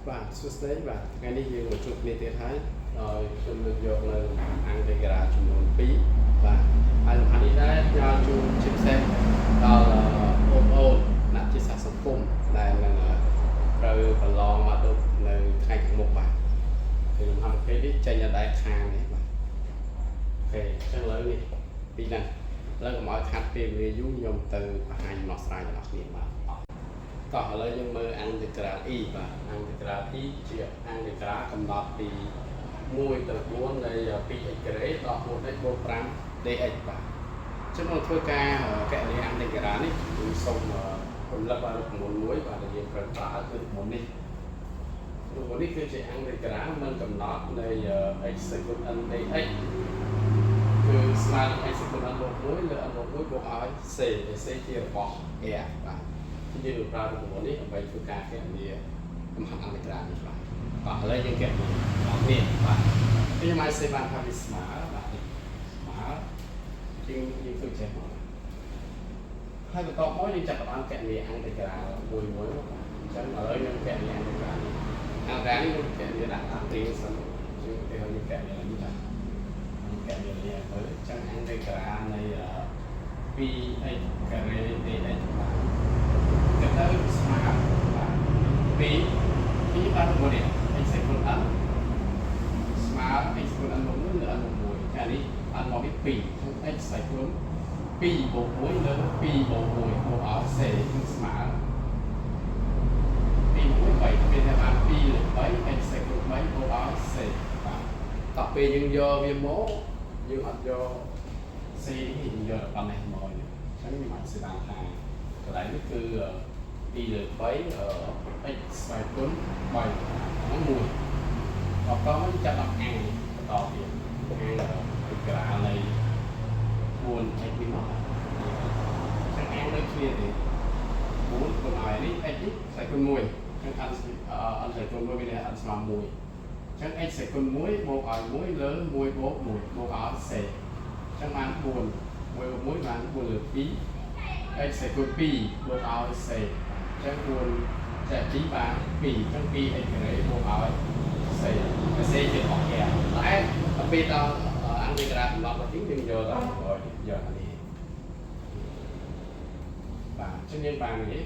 បាទសួស្តីបាទថ្ងៃនេះយើងមកជួបគ្នាទៀតហើយដោយខ្ញុំលើកយកនៅអង្គតិការចំនួន2បាទហើយលំហាត់នេះដែរផ្ញើជូនជាពិសេសដល់បងប្អូនអ្នកជាសាសសង្គមដែលនឹងត្រូវប្រឡងមកដូចនៅថ្ងៃខាងមុខបាទគឺលំហាត់ប្រភេទនេះចេញដល់ដៃខាងនេះបាទអូខេអញ្ចឹងឥឡូវនេះពីហ្នឹងឥឡូវកុំឲ្យខាត់ពេលវេលាយូរខ្ញុំទៅបង្ហាញដំណោះស្រាយរបស់គ្នាបាទតោះឥឡូវយើងមើលអង្គតិក្រាល E បាទអង្គតិក្រាល E ជាអង្គតិក្រាលកំណត់ពី1ទៅ4នៃ 2x ការ៉េដល់ 4x បូក 5dx បាទអញ្ចឹងមកធ្វើការកណនីអង្គតិក្រាលនេះគឺសូមរំលឹកដល់រូបមន្តមួយបាទដែលយើងប្រើប្រាស់គឺរូបមន្តនេះគឺជាអង្គតិក្រាលមិនកំណត់នៃ x សេគុណ n dx គឺស្មើនឹង x សេគុណ n បូក1លើ n បូក1បូកឲ្យ c ដែល c ជារបស់ r បាទយើងនឹងប្រើរូបមន្តនេះដើម្បីធ្វើការគណនាកំហុសអង្គតិក្រាលនេះបាទឥឡូវយើងគណនាអត់នេះបាទខ្ញុំអាចសេបានថាវាស្មើបាទស្មើយើងធ្វើចេះមកហើយបន្តមកយើងចាប់ផ្ដើមគណនាអង្គតិក្រាលមួយបាទអញ្ចឹងឥឡូវយើងគណនាអង្គតិក្រាលនេះអង្គតិក្រាលនេះយើងគណនាដាក់តាមទីសិនយើងទៅយើងគណនានេះបាទគណនានេះមើលអញ្ចឹងអង្គតិក្រាលនៃ 2x ការ៉េ dx បាទទៅស្មើបាទ2បានមួយនេះ x សេគុណ n ស្មើ x សេគុណ n បូក1លើ n បូក1កាលនេះ n មកនេះ2 x សេគុណ2បូក1លើ2បូក1បូកឲ្យ c គឺស្មើ2 1 3ពេលថាបាន2លើ3 x សេគុណ3បូកឲ្យ c បាទតោះពេលយើងយកវាមកយើងអត់យក c នេះយើងយកប៉ុណ្ណេះមកអញ្ចឹងខ្ញុំអាចស្ដាប់ថាកន្លែងនេះគឺ2លើ3 x ស្វ័យគុណ3ហ្នឹង1បន្តមកចាប់ដល់អាំងបន្តទៀតអាំងក្រាលនៃ 4x នេះមកចឹងអាំងនៅគ្នាទេ4គុណឲ្យនេះ x នេះស្វ័យគុណ1ចឹងអស្វ័យគុណ1វាអត់ស្មើ1ចឹង x ស្វ័យគុណ1បូកឲ្យ1លើ1បូក1បូកឲ្យ c ចឹងបាន4 1បូក1បាន4លើ2 x សេគុណ2បូកឲ្យ c ចឹង4ចែក2បាន2ចឹង 2x ការ៉េបូកឲ្យ c តែ c ជារបស់គេតែពេលដល់អង្គតិក្រាលកំណត់មកទីយើងយកដល់យកអានេះបាទចឹងយើងបាននេះ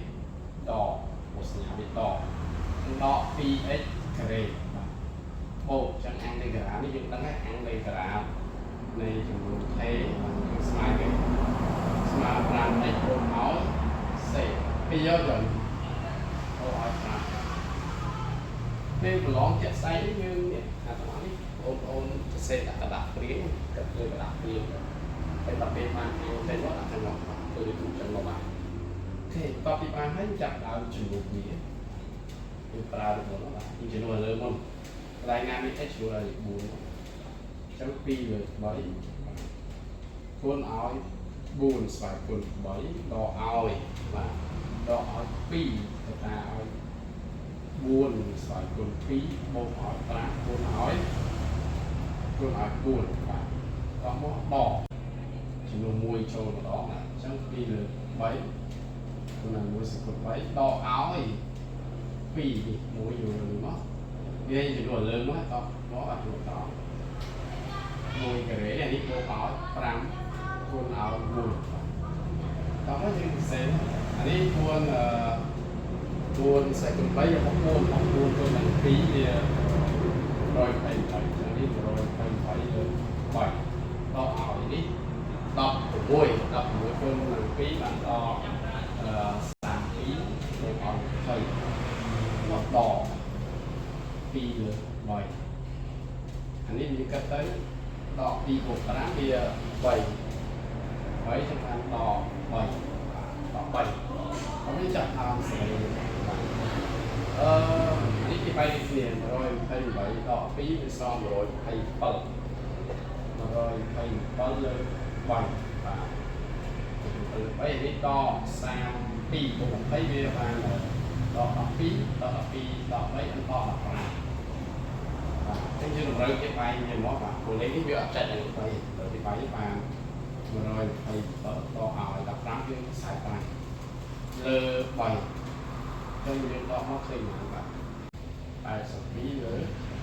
ដកមកសញ្ញាវាដក 2x ការ៉េបាទបូកចឹងអង្គតិក្រាលនេះយើងដឹងហើយអង្គតិក្រាលនៃចំនួន k បាទស្មើគេស្មើ 5x បូកឲ្យ c ពីយកយើងបូកឲ្យ 5ពេលប្រឡងជាក់ស្ដែងយើងនេះអាទាំងនេះបងប្អូនសរសេរដាក់กระดาษព្រៀងលើกระดาษព្រៀងហើយដល់ពេលបានអង្គទៅមកដាក់ទាំងមកទៅទូចឹងមកបាទអូខេតបពីបានហើយចាប់ដើមជំនួសវាយើងប្រើទៅមកបាទយើងជំនួសលើមុនកន្លែងណានេះ h ជំនួសឲ្យ4ចឹង2លើ3គុណឲ្យ4ស្វ័យគុណ3ដកឲ្យបាទដកឲ្យ2ទៅតាឲ្យ4ស្វ័យគុណ2បូកឲ្យ5គុណឲ្យ4បាទតោះមកដកចំនួន1ចូលម្ដងអញ្ចឹង2លើ3គុណនឹង1សេគុណ3ដកឲ្យ2នេះ1យកលើមកវាចំនួនលើមកតោះមកអត់ចូលត1ការ៉េអានេះបូកឲ្យ5គុណឲ្យ4តោះមកយើងសរសេរអានេះ4សេគុណ3របស់4គុណនឹង2វា123ចឹងនេះ123លើ3ដកឲ្យនេះ16គុណនឹង2បានដល់32បូកឲ្យ20មកដក2លើ3អានេះយើងគិតទៅដក2បូក5វា3ចឹងបានដក3ខ្ញុំចាប់តាមស្រីនេះគេបែរគ្នា128ដក2វាសល់127លើ3បាទ3នេះដក32បូក20វាបានដក12ដក12ដក3អត់ដក15បាទអញ្ចឹងយើងតម្រូវគេបែរគ្នាមកបាទព្រោះលេខនេះវាអត់ចាច់ដល់3ទៅគេបែរបាន127ដកឲ្យ15យើង45លើ3 ចឹងយើងដកមកឃើញបានបាទ 82លើ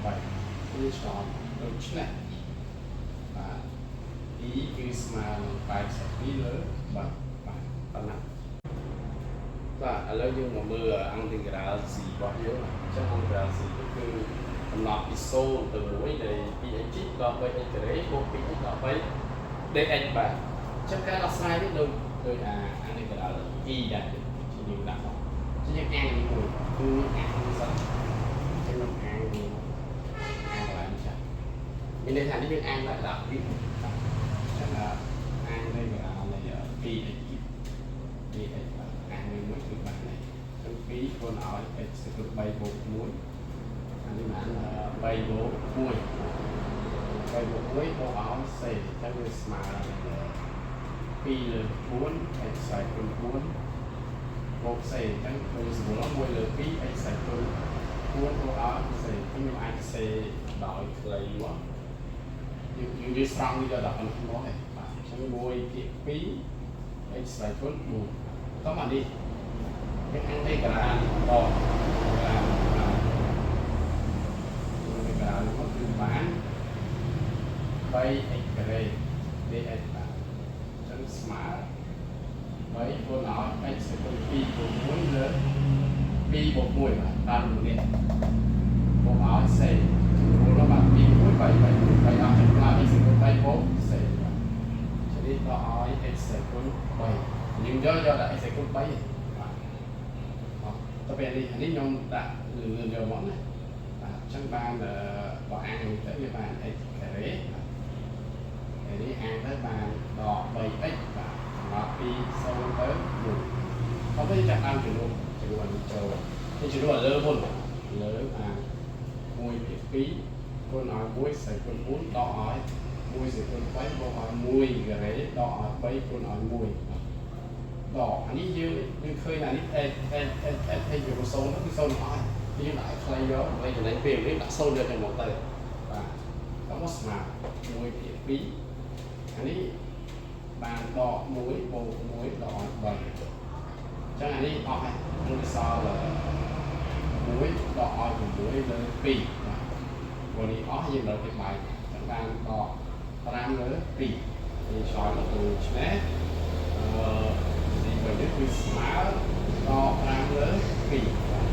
3គឺឆ្លងដូចនេះបាទ e គឺស្មើនឹង82លើ3បាទប៉ុណ្ណាបាទឥឡូវយើងមកមើលអង្គ integral c របស់យើងអញ្ចឹងអង្គ integral c គឺកំណត់ពី0ទៅ1នៃ 2x ដល់ 3x ការ៉េបូក 2x ដល់ 3 dx បាទអញ្ចឹងការដោះស្រាយនេះដូចអង្គ integral e ដែរជាយើងដាក់មកអញ្ចឹងយើងអានមួយគឺអានសិនចឹងខ្ញុំអានកន្លែងចាស់មានន័យថានេះយើងអានដល់ពីចឹងអាននៃកន្លែងនៃ 2x បាទអានមួយគឺបាទនេះចឹង2គុណឲ្យ x គឺ3បូក1អានេះបាន3បូក1 3បូក1បូកឲ្យ c ចឹងវាស្មើនឹង2លើ4 x ផ្សាយគុណ4បូក c ចឹងគឺសម្រួល1លើ2 x ផ្សាយគុណ4បូកឲ្យ c ខ្ញុំអាច c ដោយខ្លីមកយើងនិយាយស្រង់វាយកដល់ប៉ុណ្ណឹងមកទេបាទអញ្ចឹង1ភាគ2 x ផ្សាយគុណ4តោះមកនេះយើងអានទេក្រានតក្រាននោះគឺបាន 3x ការ៉េ dx បាទអញ្ចឹងស្មើ3គុណឲ្យ x គុណ2បូក1លើ2បូក1បាទតាមនេះបូកឲ្យ c ចូលដល់បាទ2 1 3 3 3អស់ចំណាយ x គុណ3បូក c បាទឆ្លៀតដល់ឲ្យ x គុណ3យើងយកដាក់ x គុណ3បាទទៅពេលនេះខ្ញុំដាក់លឿនយកមកណាបាទអញ្ចឹងបានបើអានទៅវាបាន x ការ៉េហើយនេះអានទៅបានដក 3x បាទសម្រាប់ពី0ទៅ1អត់ទេចាប់ដើមជំនួសនេះចូលនេះជំនួសលើមុនលើបាន1ភាគ2គុណឲ្យ1សេគុណ4ដកឲ្យ1សេគុណ3បូកឲ្យ1ការ៉េដកឲ្យ3គុណឲ្យ1ដកអានេះយើងឃើញអានេះ x យក0ទៅគឺ0អស់យើងដាក់ខ្លីយកដើម្បីចំណេញពេលនេះដាក់0យកទៅមកទៅបាទដល់មកស្មើ1ភាគ2អានេះបានដក1បូក1ដកឲ្យ3អញ្ចឹងអានេះអស់ហើយនឹងសល់1ដកឲ្យ6លើ2បាទព្រោះនេះអស់យើងដល់ទៅបាយអញ្ចឹងបានដក5លើ2យើងឆ្លើយមកដូច្នេះនេះគឺស្មើដក5លើ2